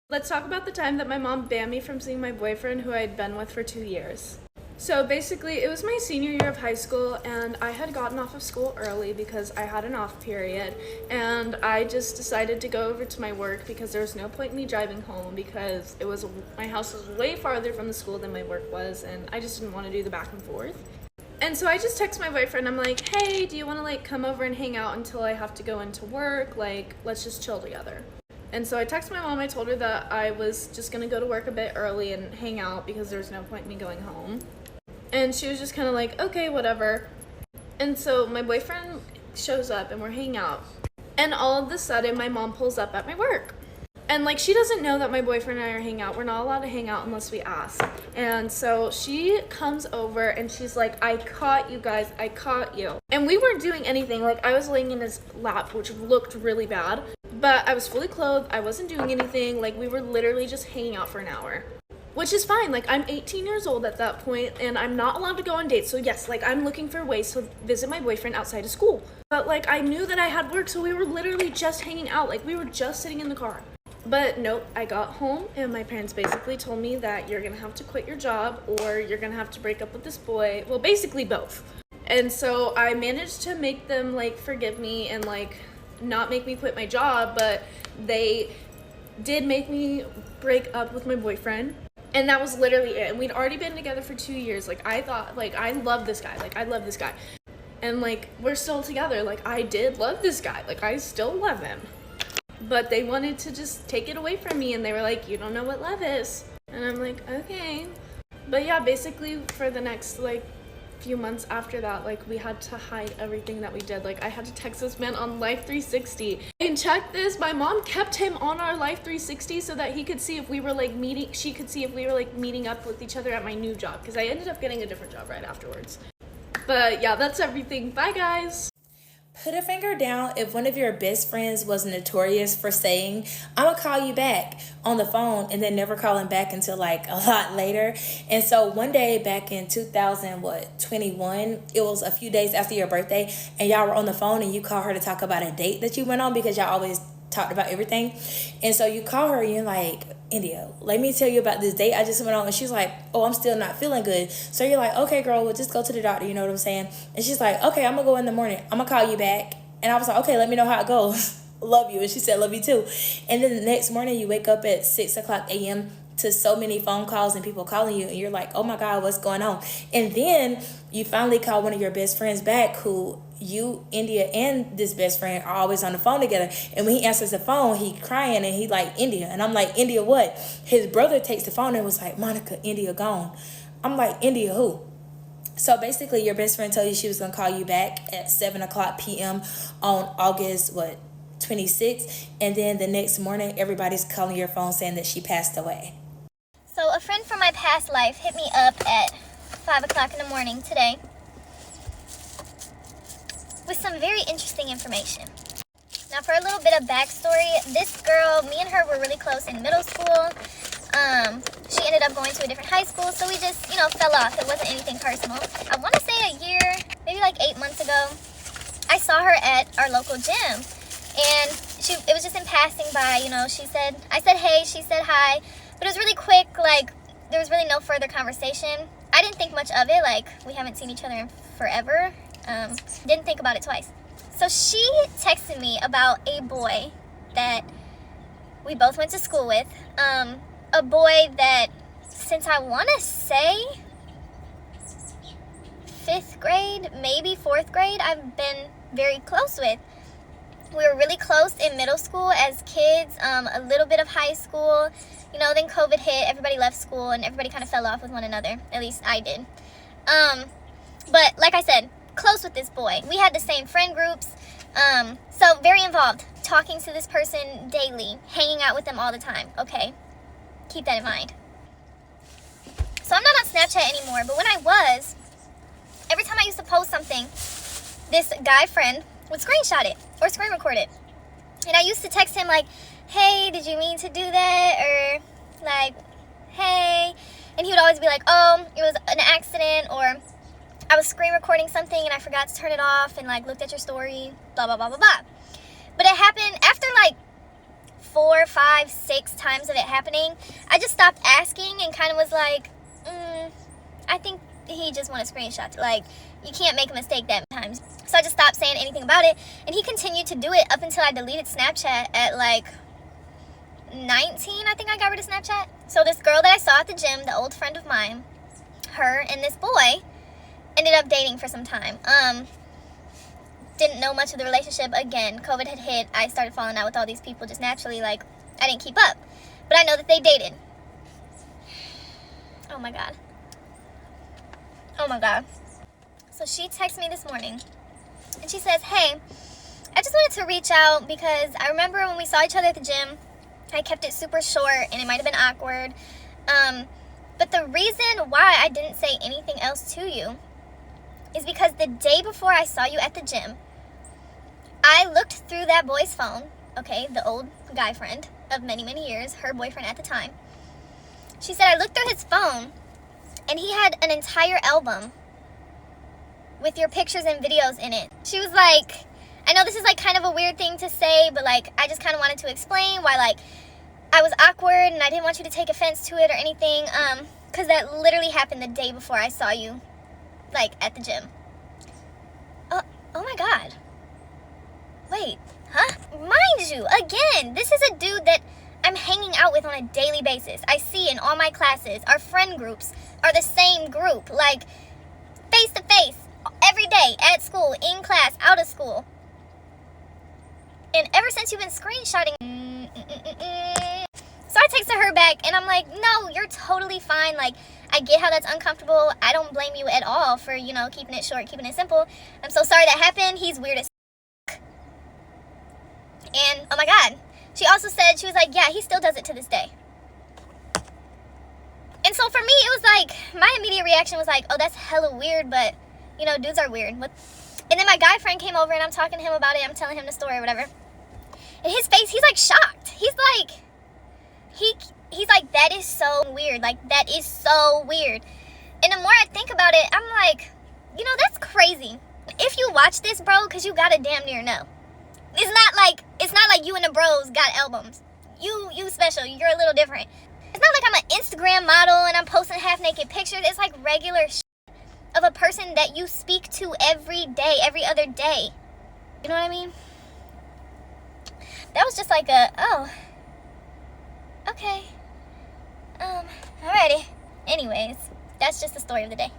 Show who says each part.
Speaker 1: Let's talk about the time that my mom banned me from seeing my boyfriend who I had been with for 2 years. So basically, it was my senior year of high school, and I had gotten off of school early because I had an off period, and I just decided to go over to my work because there was no point in me driving home because my house was way farther from the school than my work was, and I just didn't want to do the back and forth. And so I just text my boyfriend, I'm like, hey, do you want to come over and hang out until I have to go into work? Let's just chill together. And so I texted my mom, I told her that I was just gonna go to work a bit early and hang out because there was no point in me going home. And she was just kind of like, okay, whatever. And so my boyfriend shows up and we're hanging out. And all of a sudden, my mom pulls up at my work. And she doesn't know that my boyfriend and I are hanging out. We're not allowed to hang out unless we ask. And so she comes over and she's like, I caught you guys, I caught you. And we weren't doing anything. I was laying in his lap, which looked really bad. But I was fully clothed, I wasn't doing anything. We were literally just hanging out for an hour. Which is fine. I'm 18 years old at that point, and I'm not allowed to go on dates. So yes, I'm looking for ways to visit my boyfriend outside of school. But I knew that I had work, so we were literally just hanging out. We were just sitting in the car. But nope, I got home, and my parents basically told me that you're gonna have to quit your job, or you're gonna have to break up with this boy. Well, basically both. And so I managed to make them forgive me and not make me quit my job, but they did make me break up with my boyfriend. And that was literally it. And we'd already been together for 2 years. I thought, I love this guy. I love this guy. And, we're still together. I did love this guy. I still love him. But they wanted to just take it away from me. And they were like, you don't know what love is. And I'm like, okay. But, yeah, basically for the next, few months after that, we had to hide everything that we did. I had to text this man on Life 360. And check this, my mom kept him on our Life 360 so that he could see if we were she could see if we were meeting up with each other at my new job, because I ended up getting a different job right afterwards. But yeah, that's everything. Bye guys.
Speaker 2: Put a finger down if one of your best friends was notorious for saying, I'm going to call you back on the phone, and then never calling back until a lot later. And so one day back in 2021, it was a few days after your birthday, and y'all were on the phone and you called her to talk about a date that you went on because y'all always talked about everything. And so you call her and you're like, India, let me tell you about this date I just went on. And she's like, oh, I'm still not feeling good. So you're like, okay, girl, we'll just go to the doctor. You know what I'm saying? And she's like, okay, I'm going to go in the morning. I'm going to call you back. And I was like, okay, let me know how it goes. Love you. And she said, love you too. And then the next morning you wake up at 6 o'clock a.m. to so many phone calls and people calling you. And you're like, oh my God, what's going on? And then you finally call one of your best friends back, who you, India, and this best friend are always on the phone together. And when he answers the phone, he crying and he like, India. And I'm like, India what? His brother takes the phone and was like, Monica, India gone. I'm like, India who? So basically your best friend told you she was going to call you back at 7 o'clock p.m. on August 26th. And then the next morning, everybody's calling your phone saying that she passed away.
Speaker 3: So a friend from my past life hit me up at 5 o'clock in the morning today with some very interesting information. Now, for a little bit of backstory, this girl, me and her were really close in middle school. She ended up going to a different high school, so we just, fell off. It wasn't anything personal. I want to say a year, maybe 8 months ago, I saw her at our local gym. And it was just in passing by, I said hey, she said hi. But it was really quick, there was really no further conversation. I didn't think much of it, we haven't seen each other in forever. Didn't think about it twice. So she texted me about a boy that we both went to school with. A boy that, since I want to say 5th grade, maybe 4th grade, I've been very close with. We were really close in middle school as kids, a little bit of high school. Then COVID hit, everybody left school, and everybody kind of fell off with one another. At least I did. But like I said, close with this boy. We had the same friend groups, so very involved, talking to this person daily, hanging out with them all the time. Okay, keep that in mind. So I'm not on Snapchat anymore, but when I was, every time I used to post something, this guy friend would screenshot it or screen record it. And I used to text him hey, did you mean to do that? Or hey. And he would always be like, oh, it was an accident, or I was screen recording something and I forgot to turn it off and looked at your story, blah, blah, blah, blah, blah. But it happened after 4, 5, 6 times of it happening, I just stopped asking and kind of was like, I think he just want a screenshot. Like, you can't make a mistake that many times. So I just stopped saying anything about it, and he continued to do it up until I deleted Snapchat at like 19. I think I got rid of Snapchat. So this girl that I saw at the gym, the old friend of mine, her and this boy ended up dating for some time. Didn't know much of the relationship. Again, COVID had hit. I started falling out with all these people just naturally. Like, I didn't keep up. But I know that they dated. Oh my God. Oh my God. So she texted me this morning. And she says, hey, I just wanted to reach out because I remember when we saw each other at the gym, I kept it super short and it might have been awkward. But the reason why I didn't say anything else to you is because the day before I saw you at the gym, I looked through that boy's phone, okay, the old guy friend of many, many years, her boyfriend at the time. She said I looked through his phone and he had an entire album with your pictures and videos in it. She was like, I know this is like kind of a weird thing to say, but like I just kind of wanted to explain why like I was awkward and I didn't want you to take offense to it or anything, because that literally happened the day before I saw you, like, at the gym. Oh my God. Wait, huh? Mind you, again, this is a dude that I'm hanging out with on a daily basis. I see in all my classes. Our friend groups are the same group, like, face to face, every day, at school, in class, out of school. And ever since you've been screenshotting, so I texted her back and I'm like, no, you're totally fine. Like, I get how that's uncomfortable. I don't blame you at all for, you know, keeping it short, keeping it simple. I'm so sorry that happened. He's weird as f***. And, oh my God. She also said, she was like, yeah, he still does it to this day. And so for me, it was like, my immediate reaction was like, oh, that's hella weird, but, you know, dudes are weird. And then my guy friend came over and I'm talking to him about it. I'm telling him the story or whatever. And his face, he's like shocked. He's like, he's like, that is so weird. Like, that is so weird. And the more I think about it, I'm like, you know, that's crazy. If you watch this, bro, because you gotta damn near know. It's not like you and the bros got albums. You special. You're a little different. It's not like I'm an Instagram model and I'm posting half-naked pictures. It's like regular shit of a person that you speak to every day, every other day. You know what I mean? That was just like oh, okay. Alrighty. Anyways, that's just the story of the day.